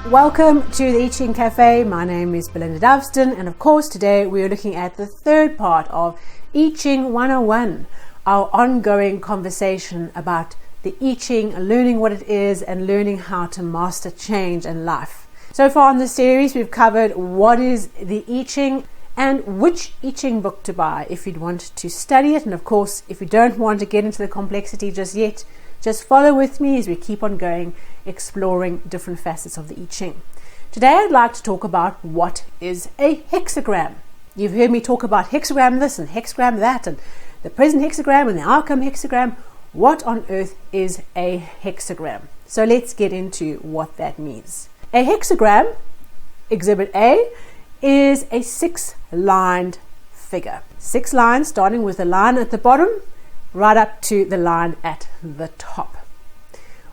Welcome to the I Ching Cafe. My name is Belinda Doveston, and of course today we are looking at the third part of I Ching 101, our ongoing conversation about the I Ching, learning what it is and learning how to master change and life. So far in this series we've covered what is the I Ching and which I Ching book to buy if you'd want to study it, and of course if you don't want to get into the complexity just yet, just follow with me as we keep on going, exploring different facets of the I Ching. Today I'd like to talk about what is a hexagram. You've heard me talk about hexagram this and hexagram that and the present hexagram and the outcome hexagram. What on earth is a hexagram? So let's get into what that means. A hexagram, Exhibit A, is a 6-lined figure. 6 lines starting with the line at the bottom right up to the line at the top.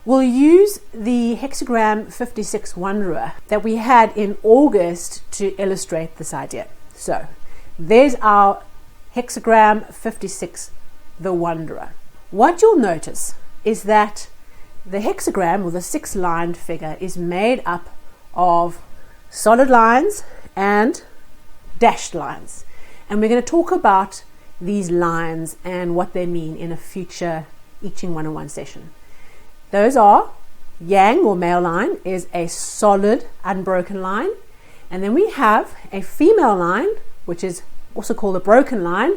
We'll use the hexagram 56 Wanderer that we had in August to illustrate this idea. So there's our hexagram 56, the Wanderer. What you'll notice is that the hexagram, or the 6-lined figure, is made up of solid lines and dashed lines. And we're going to talk about these lines and what they mean in a future I Ching 101 session. Those are Yang, or male line, is a solid unbroken line, and then we have a female line, which is also called a broken line,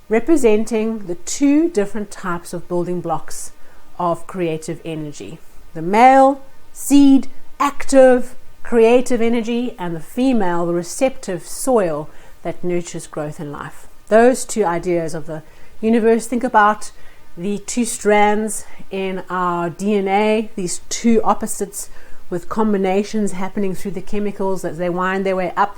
representing the 2 different types of building blocks of creative energy: the male, seed, active, creative energy, and the female, the receptive soil that nurtures growth in life. Those 2 ideas of the universe. Think about the 2 strands in our DNA, these 2 opposites with combinations happening through the chemicals as they wind their way up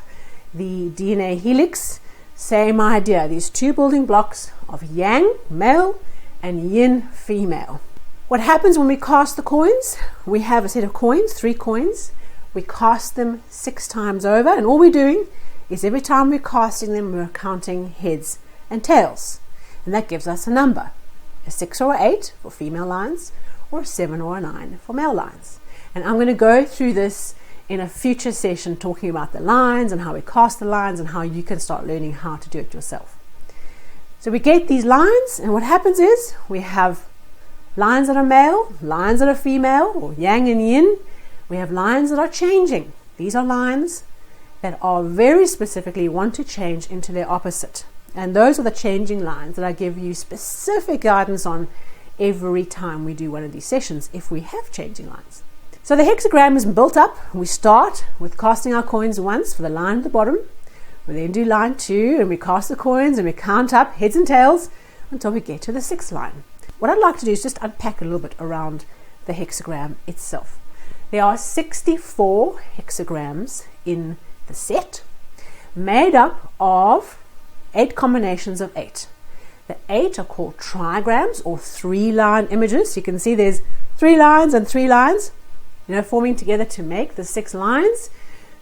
the DNA helix. Same idea, these 2 building blocks of Yang, male, and Yin, female. What happens when we cast the coins? We have a set of coins, 3 coins. We cast them 6 times over, and all we're doing is every time we're casting them, we're counting heads and tails. And that gives us a number. A 6 or 8 for female lines, or a 7 or a 9 for male lines. And I'm going to go through this in a future session, talking about the lines and how we cast the lines and how you can start learning how to do it yourself. So we get these lines, and what happens is we have lines that are male, lines that are female, or Yang and Yin. We have lines that are changing. These are lines that are very specifically want to change into their opposite. And those are the changing lines that I give you specific guidance on every time we do one of these sessions, if we have changing lines. So the hexagram is built up. We start with casting our coins once for the line at the bottom. We then do line 2, and we cast the coins and we count up heads and tails until we get to the 6th line. What I'd like to do is just unpack a little bit around the hexagram itself. There are 64 hexagrams in the set, made up of 8 combinations of 8. The 8 are called trigrams, or 3-line images. You can see there's 3 lines and 3 lines, forming together to make the 6 lines.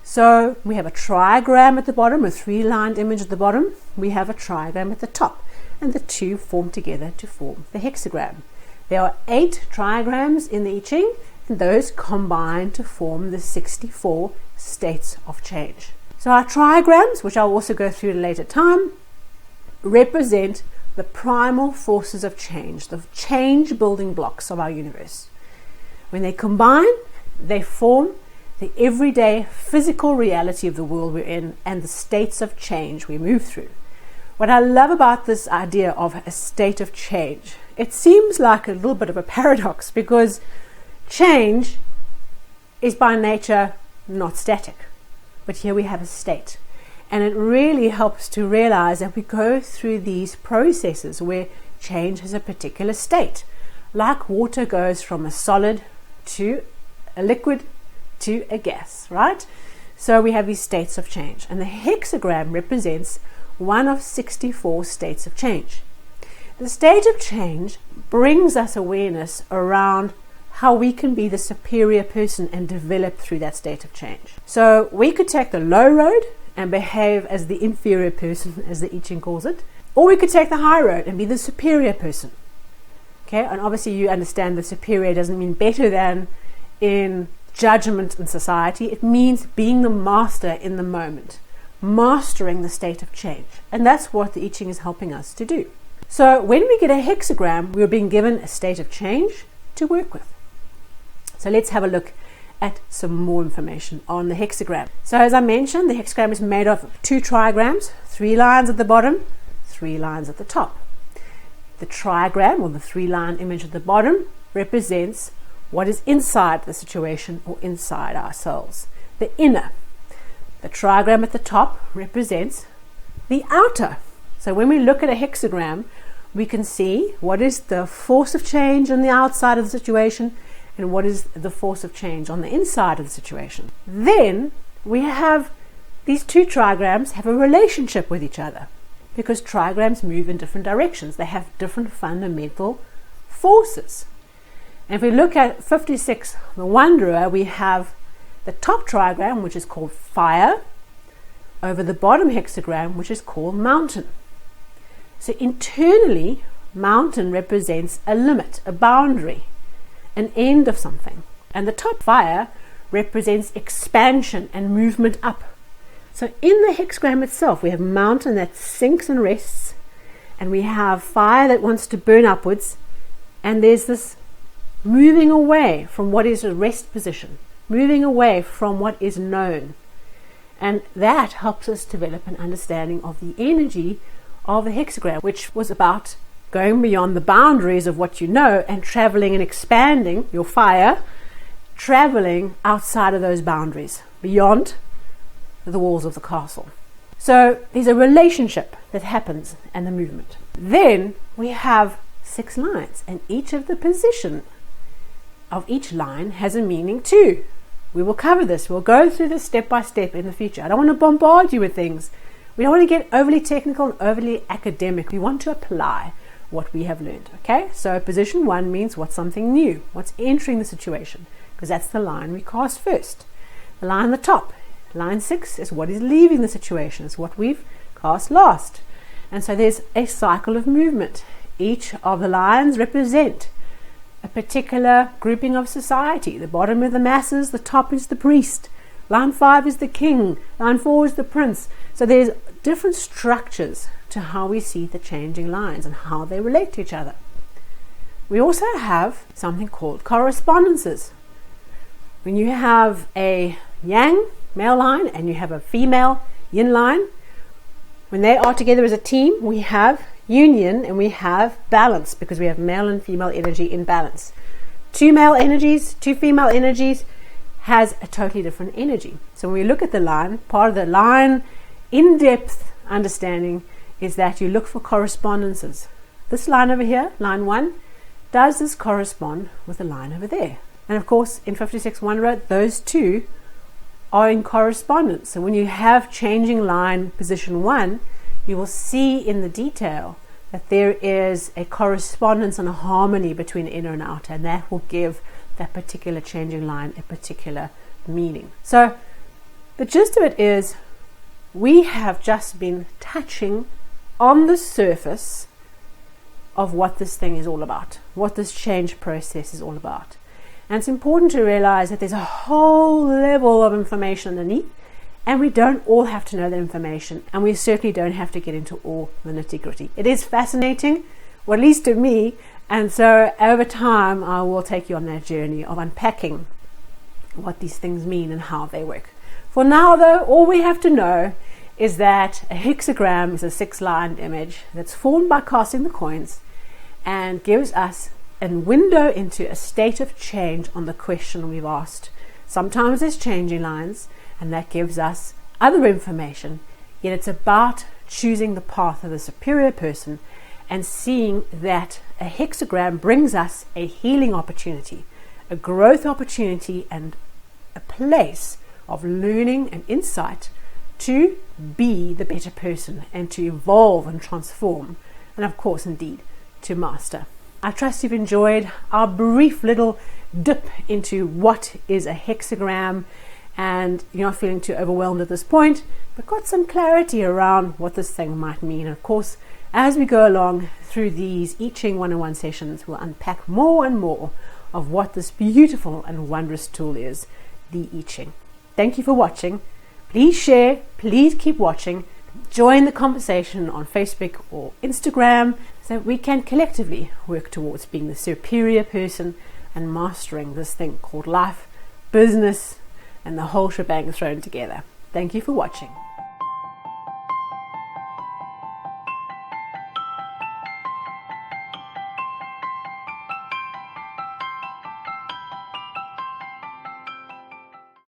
So we have a trigram at the bottom, a 3-lined image at the bottom. We have a trigram at the top, and the 2 form together to form the hexagram. There are 8 trigrams in the I Ching, and those combine to form the 64 states of change. So our trigrams, which I'll also go through at a later time, represent the primal forces of change, the change building blocks of our universe. When they combine, they form the everyday physical reality of the world we're in and the states of change we move through. What I love about this idea of a state of change, it seems like a little bit of a paradox, because change is by nature not static. But here we have a state. And it really helps to realize that we go through these processes where change has a particular state. Like water goes from a solid to a liquid to a gas, right? So we have these states of change. And the hexagram represents one of 64 states of change. The state of change brings us awareness around how we can be the superior person and develop through that state of change. So we could take the low road and behave as the inferior person, as the I Ching calls it, or we could take the high road and be the superior person. Okay, and obviously you understand the superior doesn't mean better than in judgment in society. It means being the master in the moment, mastering the state of change. And that's what the I Ching is helping us to do. So when we get a hexagram, we're being given a state of change to work with. So let's have a look at some more information on the hexagram. So as I mentioned, the hexagram is made of 2 trigrams, 3 lines at the bottom, 3 lines at the top. The trigram, or the 3-line image at the bottom, represents what is inside the situation or inside ourselves, the inner. The trigram at the top represents the outer. So when we look at a hexagram, we can see what is the force of change on the outside of the situation and what is the force of change on the inside of the situation. Then we have these 2 trigrams have a relationship with each other because trigrams move in different directions. They have different fundamental forces. And if we look at 56, the Wanderer, we have the top trigram, which is called fire, over the bottom hexagram, which is called mountain. So internally, mountain represents a limit, a boundary, an end of something. And the top fire represents expansion and movement up. So in the hexagram itself, we have mountain that sinks and rests, and we have fire that wants to burn upwards, and there's this moving away from what is a rest position, moving away from what is known. And that helps us develop an understanding of the energy of the hexagram, which was about going beyond the boundaries of what you know and traveling and expanding your fire, traveling outside of those boundaries, beyond the walls of the castle. So there's a relationship that happens and the movement. Then we have 6 lines, and each of the position of each line has a meaning too. We will cover this. We'll go through this step by step in the future. I don't want to bombard you with things. We don't want to get overly technical and overly academic. We want to apply what we have learned. Okay, so position 1 means what's something new, what's entering the situation, because that's the line we cast first. The line on the top, line 6, is what is leaving the situation, is what we've cast last. And so there's a cycle of movement. Each of the lines represent a particular grouping of society. The bottom are the masses, the top is the priest, line 5 is the king, line 4 is the prince. So there's different structures to how we see the changing lines and how they relate to each other. We also have something called correspondences. When you have a yang, male line, and you have a female, yin line, when they are together as a team, we have union and we have balance, because we have male and female energy in balance. 2 male energies, 2 female energies has a totally different energy. So when we look at the line, part of the line in-depth understanding is that you look for correspondences. This line over here, line 1, does this correspond with the line over there? And of course, in 56 Wanderer, those 2 are in correspondence. So when you have changing line position 1, you will see in the detail that there is a correspondence and a harmony between inner and outer, and that will give that particular changing line a particular meaning. So the gist of it is, we have just been touching on the surface of what this thing is all about, what this change process is all about. And it's important to realize that there's a whole level of information underneath, and we don't all have to know that information, and we certainly don't have to get into all the nitty-gritty. It is fascinating, or at least to me, and so over time I will take you on that journey of unpacking what these things mean and how they work. For now though, all we have to know is that a hexagram is a 6-lined image that's formed by casting the coins and gives us a window into a state of change on the question we've asked. Sometimes there's changing lines, and that gives us other information, yet it's about choosing the path of the superior person and seeing that a hexagram brings us a healing opportunity, a growth opportunity, and a place of learning and insight to be the better person and to evolve and transform, and of course indeed to master. I trust you've enjoyed our brief little dip into what is a hexagram, and you're not feeling too overwhelmed at this point, but got some clarity around what this thing might mean. And of course, as we go along through these I Ching 101 sessions, we'll unpack more and more of what this beautiful and wondrous tool is the I Ching. Thank you for watching. Please share, please keep watching. Join the conversation on Facebook or Instagram so that we can collectively work towards being the superior person and mastering this thing called life, business, and the whole shebang thrown together. Thank you for watching.